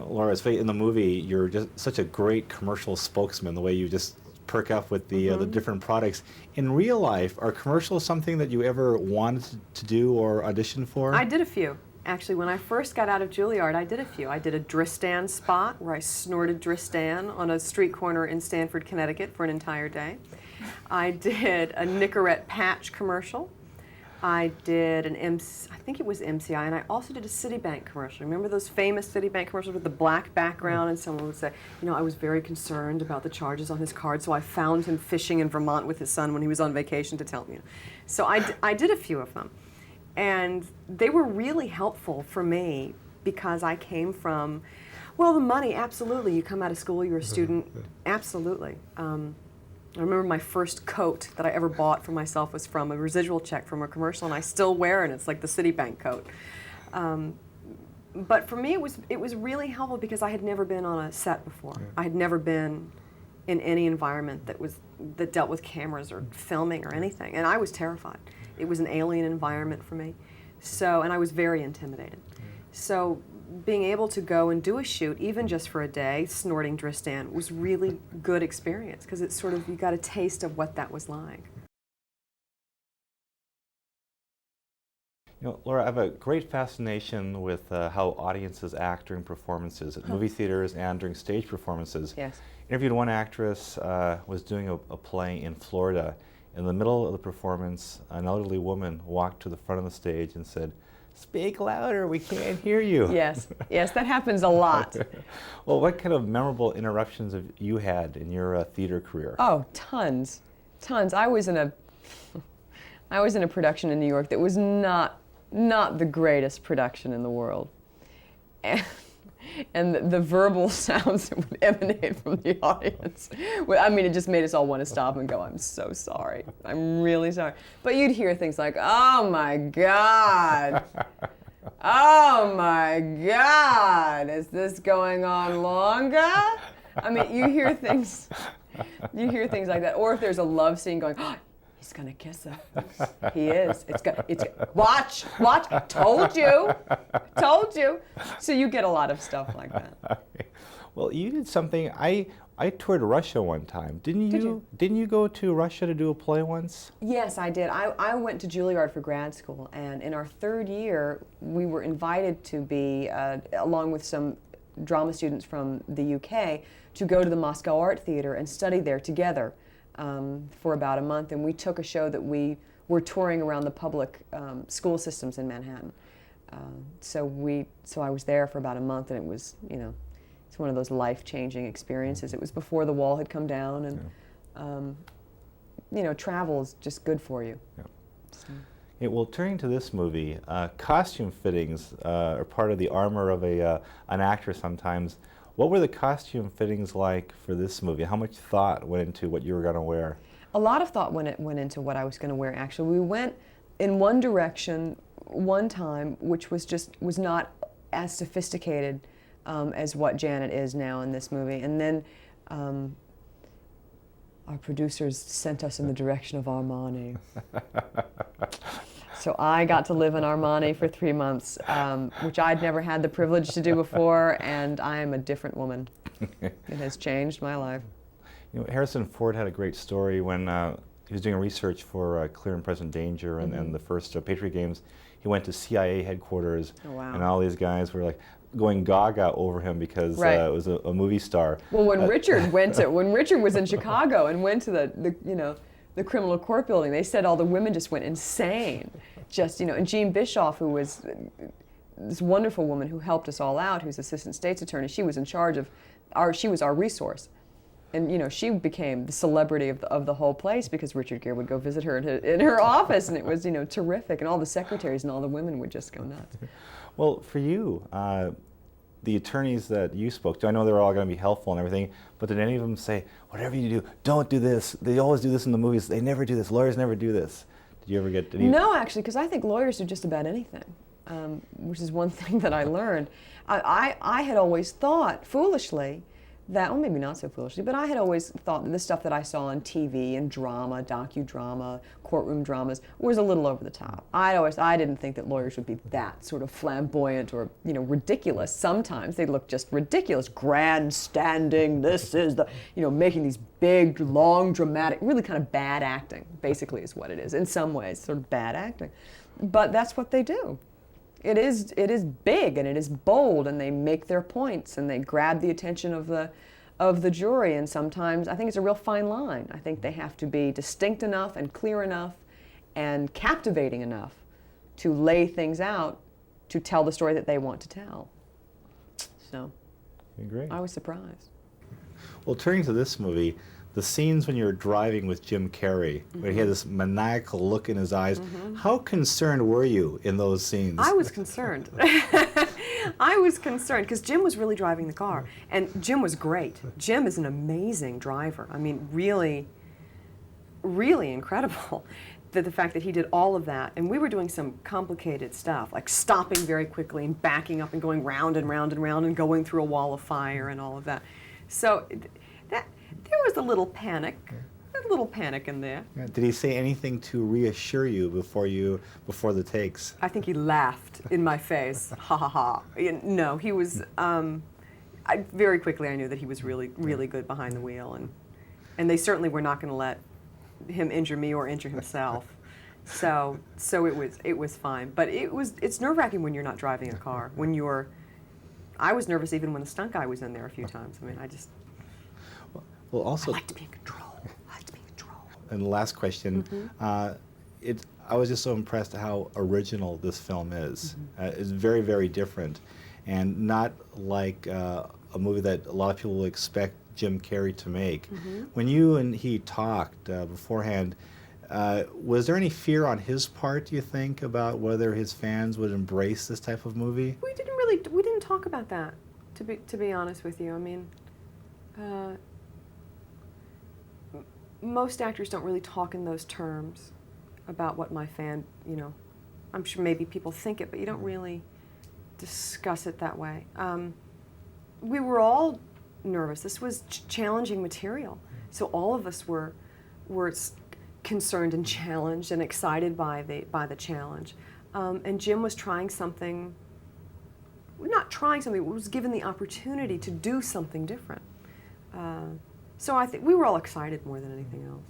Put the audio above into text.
Laura, in the movie, you're just such a great commercial spokesman, the way you just perk up with the different products. In real life, are commercials something that you ever wanted to do or audition for? I did a few. Actually, when I first got out of Juilliard, I did a few. I did a Dristan spot where I snorted Dristan on a street corner in Stamford, Connecticut for an entire day. I did a Nicorette patch commercial. I did I think it was MCI, and I also did a Citibank commercial. Remember those famous Citibank commercials with the black background, and someone would say, I was very concerned about the charges on his card, so I found him fishing in Vermont with his son when he was on vacation to tell me. So I did a few of them, and they were really helpful for me because I came from, well, the money, absolutely. You come out of school, you're a student, absolutely. I remember my first coat that I ever bought for myself was from a residual check from a commercial, and I still wear it. It's like the Citibank coat. But for me, it was really helpful because I had never been on a set before. Yeah. I had never been in any environment that dealt with cameras or filming or anything, and I was terrified. It was an alien environment for me, and I was very intimidated. So being able to go and do a shoot, even just for a day, snorting Dristan, was really good experience because it's sort of, you got a taste of what that was like. Laura, I have a great fascination with how audiences act during performances at movie theaters and during stage performances. Yes. Interviewed one actress, was doing a play in Florida. In the middle of the performance, an elderly woman walked to the front of the stage and said, "Speak louder, we can't hear you." Yes, that happens a lot. Well, what kind of memorable interruptions have you had in your theater career? Oh, tons. I was in a production in New York that was not the greatest production in the world. And the verbal sounds that would emanate from the audience, I mean, it just made us all want to stop and go, "I'm so sorry. I'm really sorry." But you'd hear things like, "Oh my God. Oh my God. Is this going on longer?" I mean, you hear things like that. Or if there's a love scene going, "Oh, he's gonna kiss her. He is. Watch. Told you. So you get a lot of stuff like that. Okay. Well, you did something. I toured Russia one time. Didn't you go to Russia to do a play once? Yes, I did. I went to Juilliard for grad school, and in our third year, we were invited to be, along with some drama students from the UK, to go to the Moscow Art Theater and study there together. For about a month, and we took a show that we were touring around the public school systems in Manhattan. So I was there for about a month, and it was, it's one of those life-changing experiences. It was before the wall had come down, and travel is just good for you. Yeah. So. Yeah, well, turning to this movie, costume fittings are part of the armor of an actor sometimes. What were the costume fittings like for this movie? How much thought went into what you were going to wear? A lot of thought went into what I was going to wear, actually. We went in one direction one time, which was not as sophisticated as what Janet is now in this movie. And then our producers sent us in the direction of Armani. So I got to live in Armani for 3 months, which I'd never had the privilege to do before, and I am a different woman. It has changed my life. Harrison Ford had a great story when he was doing research for Clear and Present Danger and the first Patriot Games. He went to CIA headquarters, and all these guys were like going gaga over him because it was a movie star. Well, when Richard was in Chicago and went to the criminal court building, they said all the women just went insane. And Jean Bischoff, who was this wonderful woman who helped us all out, who's assistant state's attorney, she was in charge of she was our resource. And she became the celebrity of the whole place because Richard Gere would go visit her in her office, and it was terrific, and all the secretaries and all the women would just go nuts. Well, for you, the attorneys that you spoke to, I know they were all going to be helpful and everything, but did any of them say, "Whatever you do, don't do this. They always do this in the movies. They never do this. Lawyers never do this." Did you ever get any? No, actually, because I think lawyers do just about anything, which is one thing that I learned. I had always thought, foolishly, that, well, maybe not so foolishly, but I had always thought that the stuff that I saw on TV and drama, docudrama, courtroom dramas, was a little over the top. I didn't think that lawyers would be that sort of flamboyant or, ridiculous. Sometimes they look just ridiculous, grandstanding, this is the, making these big, long, dramatic, really kind of bad acting, basically is what it is. In some ways, sort of bad acting. But that's what they do. It is big and it is bold, and they make their points and they grab the attention of the jury, and sometimes I think it's a real fine line. I think they have to be distinct enough and clear enough and captivating enough to lay things out to tell the story that they want to tell. So Great. I was surprised. Well, turning to this movie, the scenes when you're driving with Jim Carrey, where he had this maniacal look in his eyes, how concerned were you in those scenes? I was concerned. I was concerned because Jim was really driving the car, and Jim was great. Jim is an amazing driver. I mean, really, really incredible. The fact that he did all of that, and we were doing some complicated stuff, like stopping very quickly and backing up and going round and round and round and going through a wall of fire and all of that. So there was a little panic in there. Yeah. Did he say anything to reassure you before the takes? I think he laughed in my face. Ha ha ha. No, he was. Very quickly I knew that he was really, really good behind the wheel, and they certainly were not going to let him injure me or injure himself. So it was fine. But it's nerve-wracking when you're not driving a car. I was nervous even when the stunt guy was in there a few times. I mean, Well, also, I like to be in control. And the last question, I was just so impressed at how original this film is. It's very, very different, and not like a movie that a lot of people will expect Jim Carrey to make. When you and he talked beforehand, was there any fear on his part, do you think, about whether his fans would embrace this type of movie? We didn't talk about that, to be honest with you. I mean, most actors don't really talk in those terms about what my fan, I'm sure maybe people think it, but you don't really discuss it that way. We were all nervous. This was challenging material, so all of us were concerned and challenged and excited by the challenge. And Jim was trying something, not trying something, was given the opportunity to do something different. So I think we were all excited more than anything else.